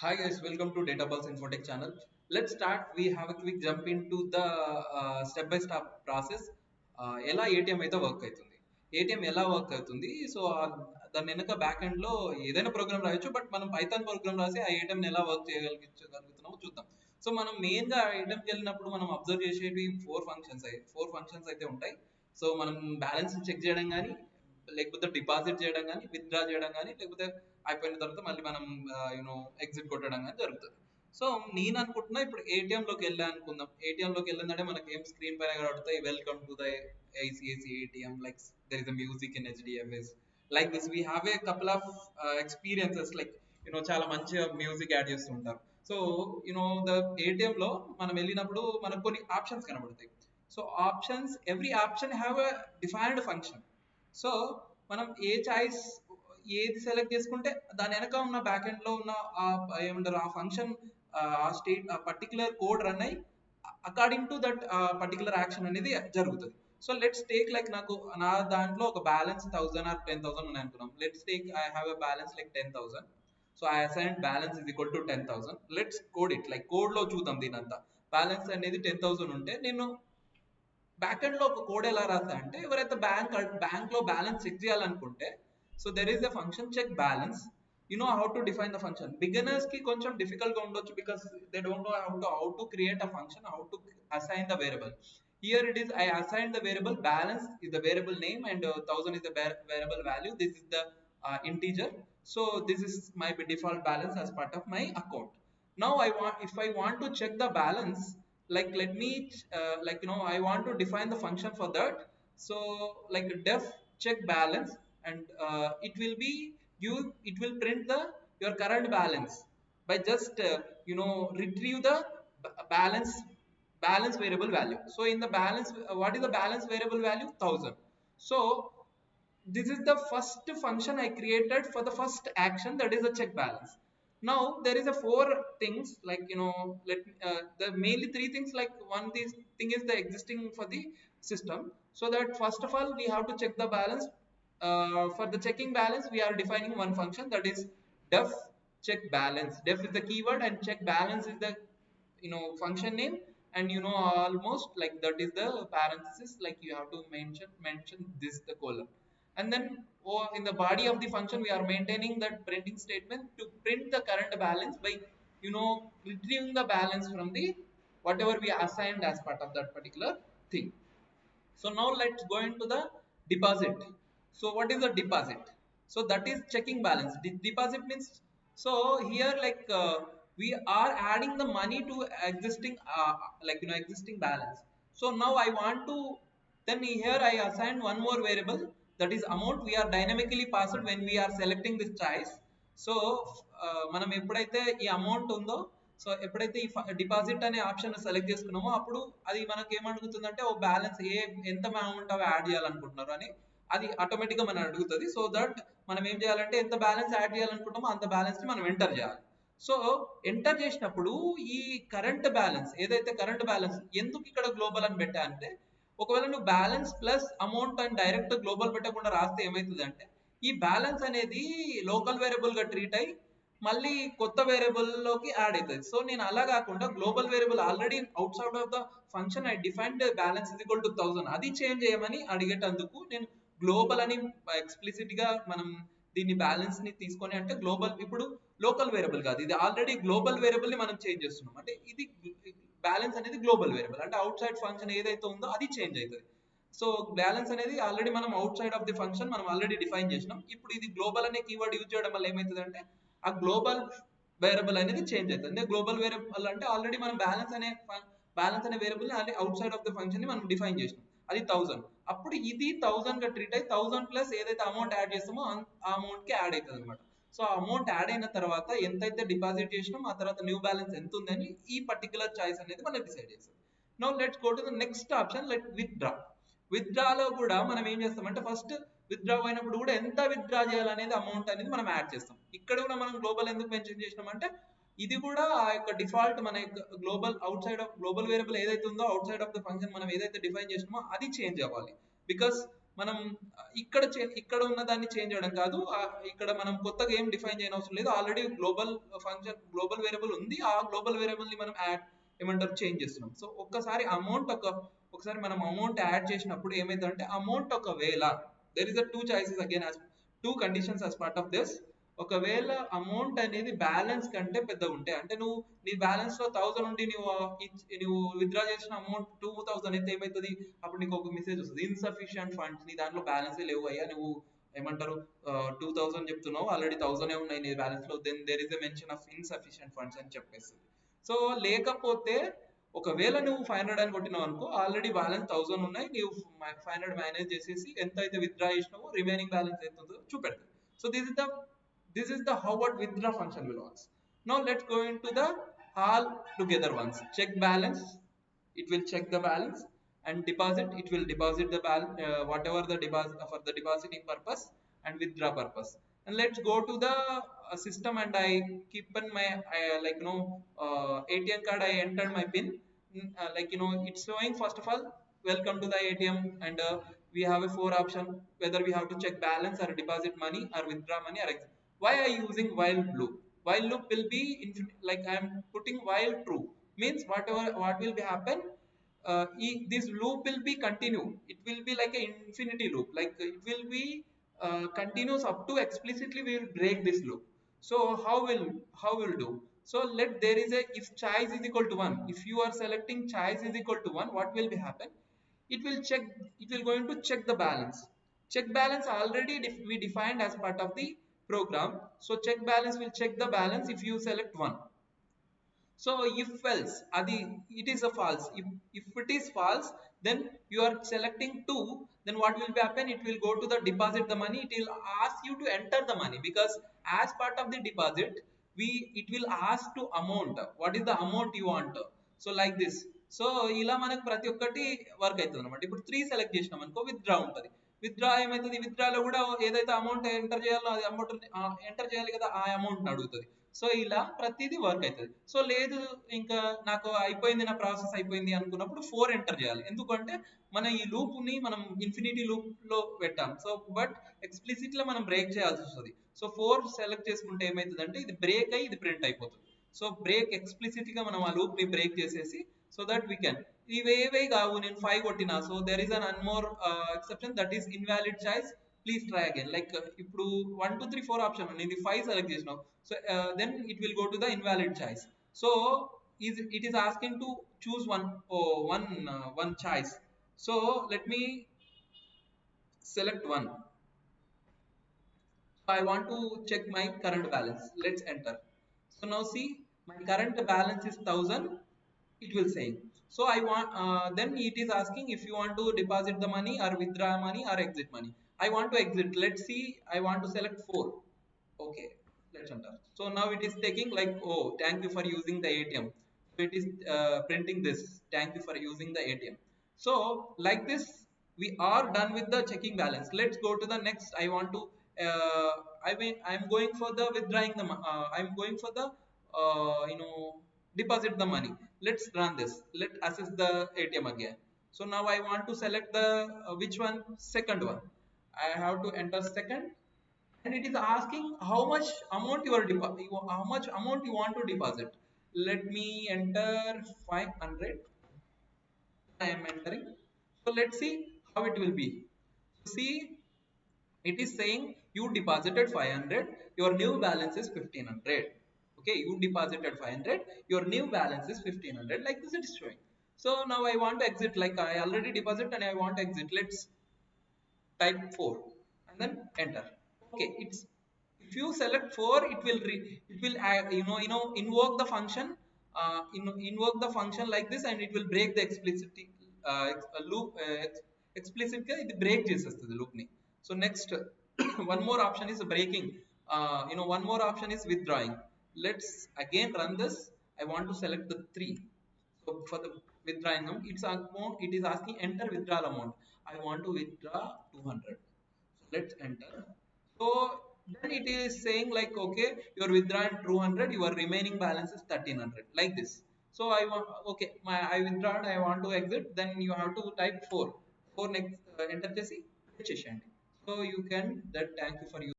Hi guys, welcome to Data Pulse Infotech channel. Let's start. We have a quick jump into the step-by-step process. ఎలా ATM అయితే work అవుతుంది, ATM ఎలా work అవుతుంది. So దాని వెనక back end లో ఏదైనా ప్రోగ్రామ్ రాయొచ్చు, బట్ మనం పైథాన్ ప్రోగ్రామ్ రాసి ఆ ఏటీఎం ఎలా వర్క్ చేయగలుగుతున్నామో చూద్దాం. సో మనం మెయిన్ గా ఏటీఎంకి వెళ్ళినప్పుడు మనం అబ్జర్వ్ చేసేవి ఫోర్ ఫంక్షన్స్ అయితే ఉంటాయి. సో మనం బ్యాలెన్స్ చెక్ చేయడం కానీ, లేకపోతే డిపాజిట్ చేయడం కానీ, విత్డ్రా చేయడం కానీ, లేకపోతే అయిపోయిన తర్వాత మళ్ళీ మనం ఎగ్జిట్ కొట్టడం కానీ జరుగుతుంది. సో నేను అనుకుంటున్నా ఇప్పుడు ఏటీఎం లోకి వెళ్ళా అనుకుందాం. ఏటీఎం లోకి వెళ్ళిందంటే మనకి ఏం స్క్రీన్ పైన కనబడతాయి, welcome to the ICICI ATM, like there is a music in HDFS, like this we have a couple of experiences, like చాలా మంచిగా మ్యూజిక్ యాడ్ చేస్తుంటారు. సో ద ఏటీఎం లో మనం వెళ్ళినప్పుడు మనకు కొన్ని ఆప్షన్స్ కనబడతాయి. So options, every option have a defined function. So మనం ఏ చాయిస్ ఏది సెలెక్ట్ చేసుకుంటే దాని వెనక ఉన్న బ్యాక్ ఎండ్ లో ఉన్న ఏమంటారు ఆ ఫంక్షన్, ఆ స్టేట్, ఆ పర్టికులర్ కోడ్ రన్ అయ్యి according to that particular action అనేది జరుగుతుంది. సో లెట్స్ టేక్ లైక్ నాకు నా దాంట్లో ఒక బ్యాలెన్స్ 1000 ఆర్ 10,000 ఉన్నాయి అనుకున్నాం. Let's take I have a balance like 10,000. So I assign balance is equal to 10,000. Let's code it, like code లో చూద్దాం. దీని అంతా బ్యాలెన్స్ అనేది 10,000 ఉంటే నేను బ్యాక్ ఎండ్ లో ఒక కోడ్ ఎలా రాస్తా అంటే, ఎవరైతే బ్యాంక్ లో బ్యాలెన్స్ చెక్ చేయాలనుకుంటే, so there is the function check balance. You know how to define the function. Beginners కి కొంచెం డిఫికల్ట్ గా ఉండొచ్చు, because they don't know how to create a function, how to assign the variable. Here it is, I assigned the variable balance is the variable name, and 1000 is the variable value. This is the integer. So this is my default balance as part of my account. Now if I want to check the balance, like let me I want to define the function for that. So like def check balance, and it will print the your current balance by just retrieve the balance variable value. So in the balance, what is the balance variable value? 1000. So this is the first function I created for the first action, that is the check balance. Now there is a four things, like the mainly three things, like one this thing is the existing for the system. So that first of all we have to check the balance. For the checking balance we are defining one function, that is def check balance. Def is the keyword and check balance is the function name, and almost like that is the parenthesis, like you have to mention this the colon. And then in the body of the function we are maintaining that printing statement to print the current balance by retrieving the balance from the whatever we assigned as part of that particular thing. So now let's go into the deposit. So what is the deposit? So that is checking balance. Deposit means, so here like we are adding the money to existing existing balance. So now I want to, then here I assign one more variable, that is amount. We are dynamically passed when we are selecting this choice. So మనం ఎప్పుడైతే ఈ amount ఉందో, so ఎప్పుడైతే ఈ deposit అనే option select చేసుకున్నామో అప్పుడు అది మనకి ఏమడుగుతుందంటే, ఓ బ్యాలెన్స్ ఎంత అమౌంట్ అవి యాడ్ చేయాలనుకుంటున్నారు అని అది ఆటోమేటిక్గా మనం అడుగుతుంది. సో దట్ మనం ఏం చేయాలంటే ఎంత బ్యాలెన్స్ యాడ్ చేయాలనుకుంటామో అంత బ్యాలెన్స్ ని మనం ఎంటర్ చేయాలి. సో ఎంటర్ చేసినప్పుడు ఈ కరెంట్ బ్యాలెన్స్ ఏదైతే కరెంట్ బ్యాలెన్స్, ఎందుకు ఇక్కడ గ్లోబల్ అని పెట్టా అంటే, ఒకవేళ నువ్వు బ్యాలెన్స్ ప్లస్ అమౌంట్ అని డైరెక్ట్ గ్లోబల్ పెట్టకుండా రాస్తే ఏమవుతుంది అంటే, ఈ బ్యాలెన్స్ అనేది లోకల్ వేరియబుల్ గా ట్రీట్ అయ్యి మళ్ళీ కొత్త వేరియబుల్ లోకి యాడ్ అవుతుంది. సో నేను అలా కాకుండా global variable already out side of the function I defined balance is equal to 1000, అది చేంజ్ చేయమని అడిగేటందుకు నేను గ్లోబల్ అని ఎక్స్ప్లిసిట్ గా మనం దీన్ని బ్యాలెన్స్ ని తీసుకొని, అంటే గ్లోబల్ ఇప్పుడు లోకల్ వేరియబుల్ కాదు, ఇది ఆల్రెడీ గ్లోబల్ వేరియబుల్ ని మనం చేంజ్ చేస్తున్నాం. అంటే ఇది బ్యాలెన్స్ అనేది గ్లోబల్ వేరియబుల్, అంటే అవుట్ సైడ్ ఫంక్షన్ ఏదైతే ఉందో అది చేంజ్ అవుతుంది. సో బ్యాలెన్స్ అనేది ఆల్రెడీ మనం out side of the function మనం ఆల్రెడీ డిఫైన్ చేసినాం. ఇప్పుడు ఇది గ్లోబల్ అనే కీవర్డ్ యూజ్ చేయడం వల్ల ఏమవుతుంది అంటే, ఆ గ్లోబల్ వేరియబుల్ అనేది చేంజ్ అవుతుంది. గ్లోబల్ వేరియబుల్ అంటే ఆల్రెడీ మనం బ్యాలెన్స్ అనే వేరియబుల్ ని out side of the function ని మనం డిఫైన్ చేసినాం, అది 1000. అప్పుడు ఇది 1000 గా ట్రీట్ అయ్యి 1000 ప్లస్ ఏదైతే అమౌంట్ యాడ్ చేస్తామో ఆ అమౌంట్ కి యాడ్ అవుతుంది అనమాట. సో ఆ అమౌంట్ యాడ్ అయిన తర్వాత ఎంతైతే డిపాజిట్ చేసినాం ఆ తర్వాత న్యూ బ్యాలెన్స్ ఎంత ఉందని ఈ పర్టికులర్ చాయిస్ అనేది మనం డిసైడ్ చేస్తాం. Now let's go to the next option, let withdraw. విత్డ్రాలో కూడా మనం ఏం చేస్తామంటే, ఫస్ట్ విత్డ్రా అయినప్పుడు కూడా ఎంత విత్డ్రా చేయాలనేది అమౌంట్ అనేది మనం యాడ్ చేస్తాం. ఇక్కడ కూడా మనం గ్లోబల్ ఎందుకు మెన్షన్ చేసినామంటే, ఇది కూడా ఆ యొక్క డిఫాల్ట్ మన యొక్క global out side of global variable ఏదైతే ఉందో out side of the function మనం ఏదైతే డిఫైన్ చేసినామో అది చేంజ్ అవ్వాలి. బికాస్ మనం ఇక్కడ ఉన్న దాన్ని చేంజ్ చేయడం కాదు, ఇక్కడ మనం కొత్తగా ఏం డిఫైన్ చేయని అవసరం లేదు. Already global function global variable ఉంది, ఆ గ్లోబల్ వేరియబుల్ ని మనం ఏమంటారు చేంజ్ చేస్తున్నాం. సో ఒకసారి మనం అమౌంట్ యాడ్ చేసినప్పుడు ఏమైందంటే అమౌంట్ ఒకవేళ there is a two choices again as two conditions as part of this. ఒకవేళ అమౌంట్ అనేది బ్యాలెన్స్ కంటే పెద్దగా ఉంటే, అంటే నువ్వు నీ బ్యాలెన్స్ లో 1000 ఉండి నువ్వు విత్డ్రా చేసిన అమౌంట్ 2000 అయితే ఏమవుతుంది, అప్పుడు నీకు ఒక మెసేజ్ వస్తుంది, ఇన్సఫిషియంట్ ఫండ్స్, నీ దాంట్లో బ్యాలెన్స్ లేవు అయ్యా, నువ్వు ఏమంటారు 2000 చెప్తున్నావు, ఆల్రెడీ 1000 ఉన్నాయి నీ బ్యాలెన్స్ లో, then there is a mention of insufficient funds అని చెప్పేస్తుంది. సో లేకపోతే ఒకవేళ నువ్వు 500 అని కొట్టినావు అనుకో, ఆల్రెడీ బ్యాలెన్స్ 1000 ఉన్నాయి, నువ్వు 500 మేనేజ్ చేసేసి ఎంత అయితే విత్డ్రా చేసినావో రిమైనింగ్ బ్యాలెన్స్ ఎంత ఉందో చూపెడతావు. So this is the how what withdraw function will works. Now let's go into the all together ones. Check balance, it will check the balance, and deposit, it will deposit the balance, whatever the deposit for the depositing purpose and withdraw purpose. And let's go to the system, and I keep in my ATM card, I entered my pin, it's showing first of all welcome to the ATM, and we have a 4 option whether we have to check balance or deposit money or withdraw money or exit. Why I using while loop? While loop will be like I am putting while true, means what will be happen, this loop will be continue, it will be like an infinity loop, like it will be continuous up to explicitly we will break this loop. So how will do? So there is a if choice is equal to 1, if you are selecting choice is equal to 1, what will be happen, it will check, it will going to check the balance. Check balance already we defined as part of the program. So check balance will check the balance if you select 1. So if else adi it is a false, if it is false, then you are selecting 2, then what will happen, it will go to the deposit the money, it will ask you to enter the money, because as part of the deposit it will ask to amount, what is the amount you want. So like this. So ఇలా మనకు ప్రతి ఒక్కటి work అవుతుంది అనమాట. ఇప్పుడు 3 select చేసినాం అనుకో, withdraw ఉంటుంది. విత్డ్రా ఏమవుతుంది, విత్డ్రాలో కూడా ఏదైతే అమౌంట్ ఎంటర్ చేయాలో అది అమౌంట్ ఎంటర్ చేయాలి కదా, ఆ అమౌంట్ అడుగుతుంది. సో ఇలా ప్రతిదీ వర్క్ అవుతుంది. సో లేదు ఇంకా నాకు అయిపోయింది, నా ప్రాసెస్ అయిపోయింది అనుకున్నప్పుడు 4 ఎంటర్ చేయాలి. ఎందుకంటే మన ఈ లూప్ ని మనం ఇన్ఫినిటీ లూప్ లో పెట్టాం. సో బట్ ఎక్స్ప్లిసిట్ లో మనం బ్రేక్ చేయాల్సి వస్తుంది. సో 4 సెలెక్ట్ చేసుకుంటే ఏమవుతుంది అంటే ఇది బ్రేక్ అయ్యి ఇది ప్రింట్ అయిపోతుంది. సో బ్రేక్ ఎక్స్ప్లిసిట్ గా మనం ఆ లూప్ ని బ్రేక్ చేసేసి, so that we can ఇవేవే కావు, నేను 5 కొట్టినా, so there is an one more exception, that is invalid choice, please try again. Like ఇప్పుడు 1 2 3 4 ఆప్షన్ ఉంది, ఇది 5 సెలెక్ట్ చేసినావు, so then it will go to the invalid choice. So it is asking to choose one choice. So let me select one. So I want to check my current balance. Let's enter. So now see, my current balance is 1000, it will say. So I want then it is asking if you want to deposit the money or withdraw money or exit money. I want to exit. Let's see, I want to select 4. Okay, let's enter. So now it is taking like, oh thank you for using the ATM. So it is printing this, thank you for using the ATM. So like this we are done with the checking balance. Let's go to the next. I want to I'm going for the withdrawing the I'm going for the deposit the money. Let's run this. Let's access the ATM again. So now I want to select the which one, second one. I have to enter second, and it is asking how much amount how much amount you want to deposit. Let me enter 500. I am entering. So let's see how it will be. See, it is saying you deposited 500, your new balance is 1500. Okay, you deposited 500, your new balance is 1500, like this it is showing. So now I want to exit, like I already deposited and I want to exit. Let's type 4 and then enter. Okay, it's if you select 4, it will invoke the function, invoke the function like this, and it will break the loop, explicitly it break chestastadi loop ni. So next one more option is breaking, one more option is withdrawing. Let's again run this. I want to select the 3. So for the withdrawing amount, it is asking enter withdrawal amount. I want to withdraw 200. So let's enter. So then it is saying like, okay, you are withdrawing 200, your remaining balance is 1300, like this. So I want, okay, I withdrawn, I want to exit, then you have to type 4 next, enter chesi చేసేయండి. So you can that thank you for